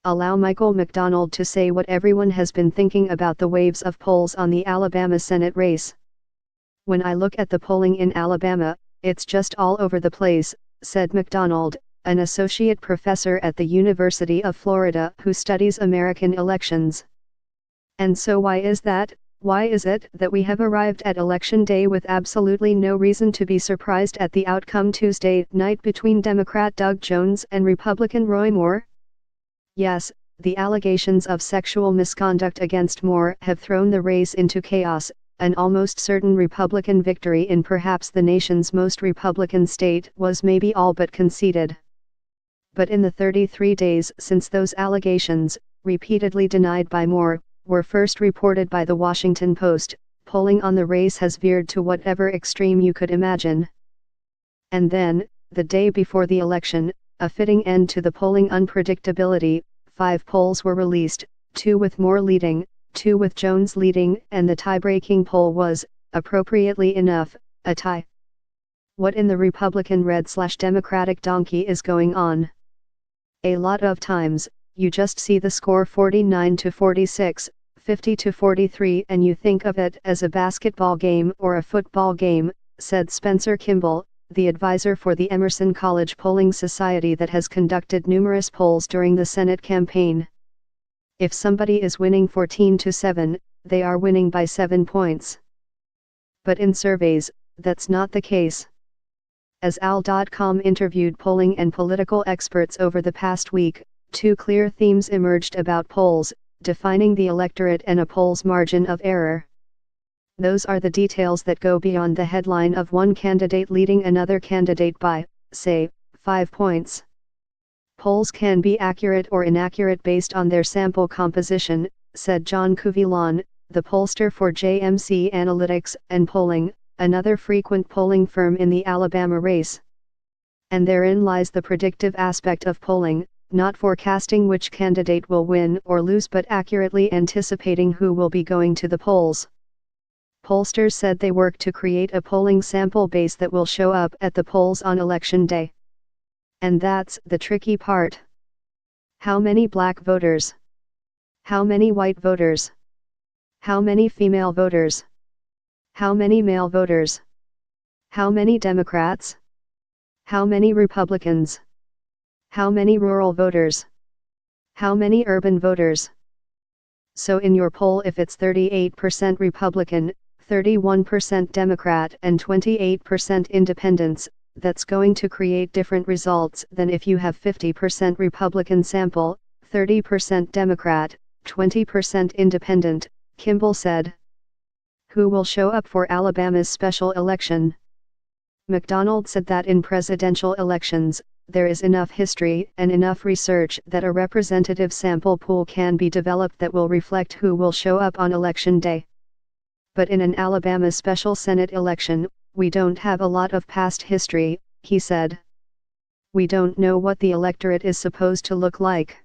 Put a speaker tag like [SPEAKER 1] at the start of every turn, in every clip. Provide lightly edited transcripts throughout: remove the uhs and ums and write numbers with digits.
[SPEAKER 1] allow Michael McDonald to say what everyone has been thinking about the waves of polls on the Alabama Senate race. When I look at the polling in Alabama, it's just all over the place, said McDonald, an associate professor at the University of Florida who studies American elections. And so why is that? Why is it that we have arrived at Election Day with absolutely no reason to be surprised at the outcome Tuesday night between Democrat Doug Jones and Republican Roy Moore? Yes, the allegations of sexual misconduct against Moore have thrown the race into chaos. An almost certain Republican victory in perhaps the nation's most Republican state was maybe all but conceded. But in the 33 days since those allegations, repeatedly denied by Moore, were first reported by the Washington Post, polling on the race has veered to whatever extreme you could imagine. And then, the day before the election, a fitting end to the polling unpredictability, 5 polls were released, 2 with Moore leading, 2 with Jones leading, and the tie-breaking poll was, appropriately enough, a tie. What in the Republican red/Democratic donkey is going on? A lot of times, you just see the score 49-46, 50-43 and you think of it as a basketball game or a football game, said Spencer Kimball, the advisor for the Emerson College Polling Society that has conducted numerous polls during the Senate campaign. If somebody is winning 14-7, they are winning by 7 points. But in surveys, that's not the case. As AL.com interviewed polling and political experts over the past week, 2 clear themes emerged about polls: defining the electorate and a poll's margin of error. Those are the details that go beyond the headline of one candidate leading another candidate by, say, 5 points. Polls can be accurate or inaccurate based on their sample composition, said John Covilon, the pollster for JMC Analytics and Polling, another frequent polling firm in the Alabama race. And therein lies the predictive aspect of polling, not forecasting which candidate will win or lose but accurately anticipating who will be going to the polls. Pollsters said they work to create a polling sample base that will show up at the polls on Election Day. And that's the tricky part. How many black voters? How many white voters? How many female voters? How many male voters? How many Democrats? How many Republicans? How many rural voters? How many urban voters? So in your poll, if it's 38% Republican, 31% Democrat and 28% independents, that's going to create different results than if you have 50% Republican sample, 30% Democrat, 20% independent, Kimball said. Who will show up for Alabama's special election? McDonald said that in presidential elections, there is enough history and enough research that a representative sample pool can be developed that will reflect who will show up on Election Day. But in an Alabama special Senate election, we don't have a lot of past history, he said. We don't know what the electorate is supposed to look like.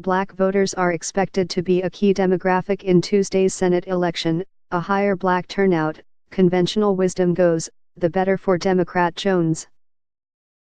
[SPEAKER 1] Black voters are expected to be a key demographic in Tuesday's Senate election. A higher black turnout, conventional wisdom goes, the better for Democrat Jones.